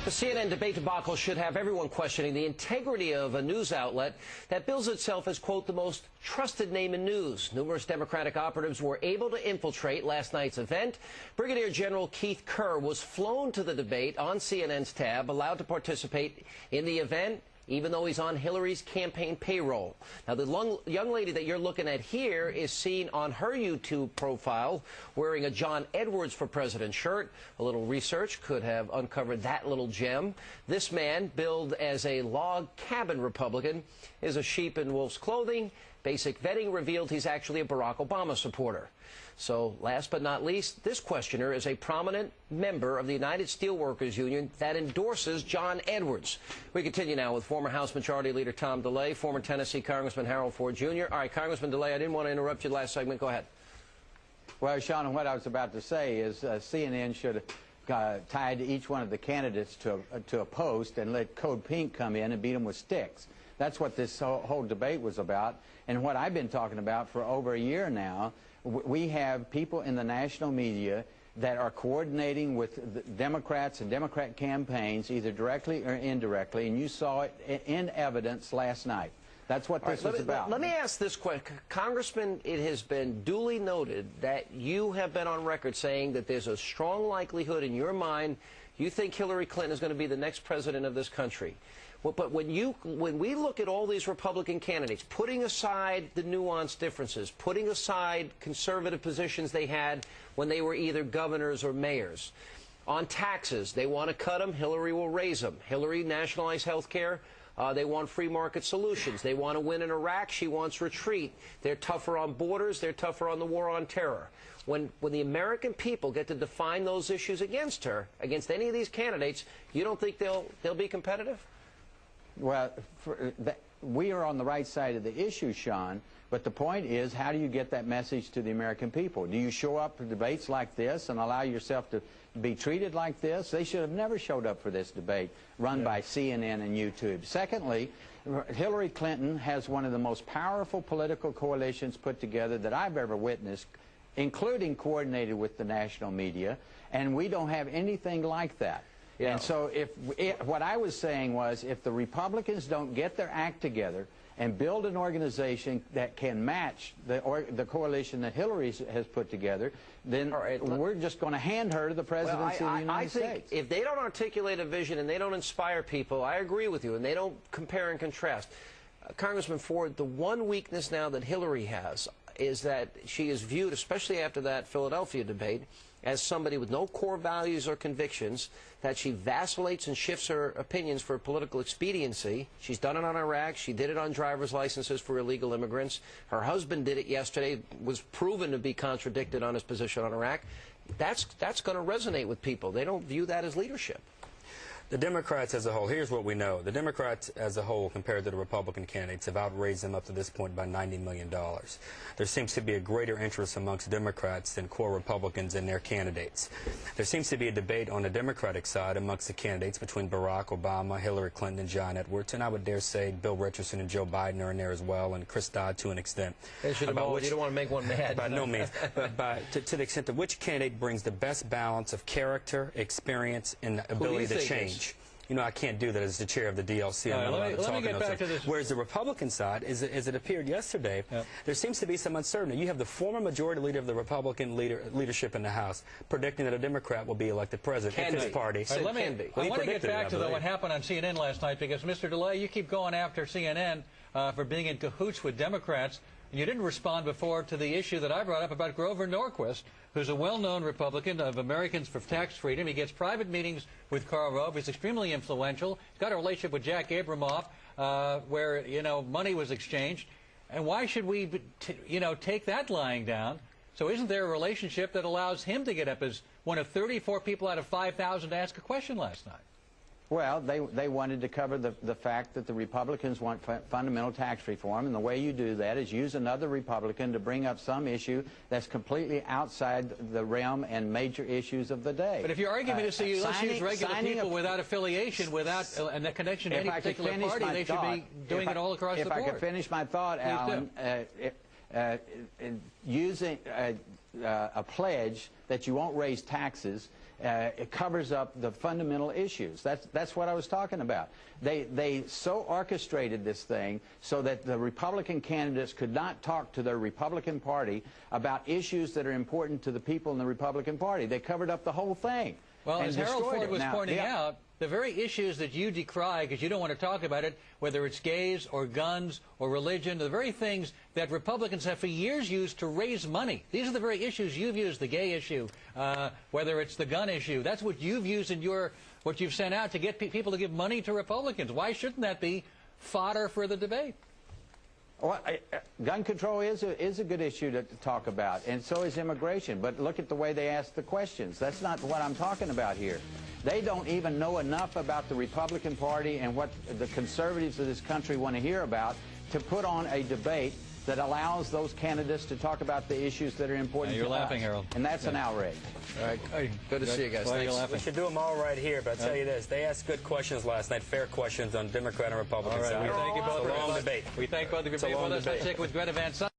The CNN debate debacle should have everyone questioning the integrity of a news outlet that bills itself as, quote, the most trusted name in news. Numerous Democratic operatives were able to infiltrate last night's event. Brigadier General Keith Kerr was flown to the debate on CNN's tab, allowed to participate in the event, even though he's on Hillary's campaign payroll. Now, the young lady that you're looking at here is seen on her YouTube profile wearing a John Edwards for President shirt. A little research could have uncovered that little gem. This man, billed as a log cabin Republican, is a sheep in wolf's clothing. Basic vetting revealed he's actually a Barack Obama supporter. So, last but not least, this questioner is a prominent member of the United Steelworkers Union that endorses John Edwards. We continue now with former House Majority Leader Tom DeLay, former Tennessee Congressman Harold Ford Jr. All right, Congressman DeLay, I didn't want to interrupt you last segment. Go ahead. Well, Sean, what I was about to say is CNN should have tied each one of the candidates to a post and let Code Pink come in and beat them with sticks. That's what this whole debate was about, and what I've been talking about for over a year now. We have people in the national media that are coordinating with the Democrats and Democrat campaigns, either directly or indirectly, and you saw it in evidence last night. That's what this was about. Let me ask this question. Congressman, it has been duly noted that you have been on record saying that there's a strong likelihood in your mind you think Hillary Clinton is going to be the next president of this country. Well, but when we look at all these Republican candidates, putting aside the nuanced differences, putting aside conservative positions they had when they were either governors or mayors, on taxes, they want to cut them, Hillary will raise them. Hillary nationalized health care. They want free market solutions. They want to win in Iraq. She wants retreat. They're tougher on borders. They're tougher on the war on terror. When the American people get to define those issues against her, against any of these candidates, you don't think they'll be competitive? Well, we are on the right side of the issue, Sean, but the point is, how do you get that message to the American people? Do you show up for debates like this and allow yourself to be treated like this? They should have never showed up for this debate run by CNN and YouTube. Secondly, Hillary Clinton has one of the most powerful political coalitions put together that I've ever witnessed, including coordinated with the national media, and we don't have anything like that. Yeah. And so what I was saying was, if the Republicans don't get their act together and build an organization that can match the coalition that Hillary has put together, then we're just going to hand her to the presidency of the United States. I think if they don't articulate a vision and they don't inspire people, I agree with you, and they don't compare and contrast. Congressman Ford, the one weakness now that Hillary has is that she is viewed, especially after that Philadelphia debate, as somebody with no core values or convictions, that she vacillates and shifts her opinions for political expediency. She's done it on Iraq. She did it on driver's licenses for illegal immigrants. Her husband did it yesterday, was proven to be contradicted on his position on Iraq. That's going to resonate with people. They don't view that as leadership. The Democrats as a whole, here's what we know. The Democrats as a whole, compared to the Republican candidates, have outraised them up to this point by $90 million. There seems to be a greater interest amongst Democrats than core Republicans in their candidates. There seems to be a debate on the Democratic side amongst the candidates between Barack Obama, Hillary Clinton, and John Edwards, and I would dare say Bill Richardson and Joe Biden are in there as well, and Chris Dodd to an extent. You don't want to make one mad. By no means. But to the extent of which candidate brings the best balance of character, experience, and ability to change. You know, I can't do that as the chair of the DLC. Let me get back to this. Whereas the Republican side, as it appeared yesterday, there seems to be some uncertainty. You have the former majority leader of the Republican leadership in the House predicting that a Democrat will be elected president if his party. I want to get back to what happened on CNN last night, because, Mr. DeLay, you keep going after CNN for being in cahoots with Democrats. And you didn't respond before to the issue that I brought up about Grover Norquist, who's a well-known Republican of Americans for Tax Freedom. He gets private meetings with Karl Rove. He's extremely influential. He's got a relationship with Jack Abramoff where, money was exchanged. And why should we, take that lying down? So isn't there a relationship that allows him to get up as one of 34 people out of 5,000 to ask a question last night? Well, they wanted to cover the fact that the Republicans want fundamental tax reform, and the way you do that is use another Republican to bring up some issue that's completely outside the realm and major issues of the day. But if your argument is to let's use regular people without affiliation, without a connection to any particular party, they should be doing it all across the board. If I could finish my thought, Alan, using a pledge that you won't raise taxes it covers up the fundamental issues. That's what I was talking about. They so orchestrated this thing so that the Republican candidates could not talk to their Republican Party about issues that are important to the people in the Republican Party. They covered up the whole thing. Well, as Harold Ford was pointing out, the very issues that you decry because you don't want to talk about it, whether it's gays or guns or religion, the very things that Republicans have for years used to raise money. These are the very issues you've used, the gay issue, whether it's the gun issue. That's what you've used in what you've sent out to get people to give money to Republicans. Why shouldn't that be fodder for the debate? Well, gun control is a good issue to talk about, and so is immigration. But look at the way they ask the questions. That's not what I'm talking about here. They don't even know enough about the Republican Party and what the conservatives of this country want to hear about to put on a debate that allows those candidates to talk about the issues that are important to us. You're laughing, Harold. And that's an outrage. All right. Good to see you guys. Thanks. We should do them all right here, but I'll tell you this. They asked good questions last night, fair questions on Democrat and Republican side. All right. We thank you both for for a long debate. We thank both of you for being with us. Let's take it with Greta Van Suylen.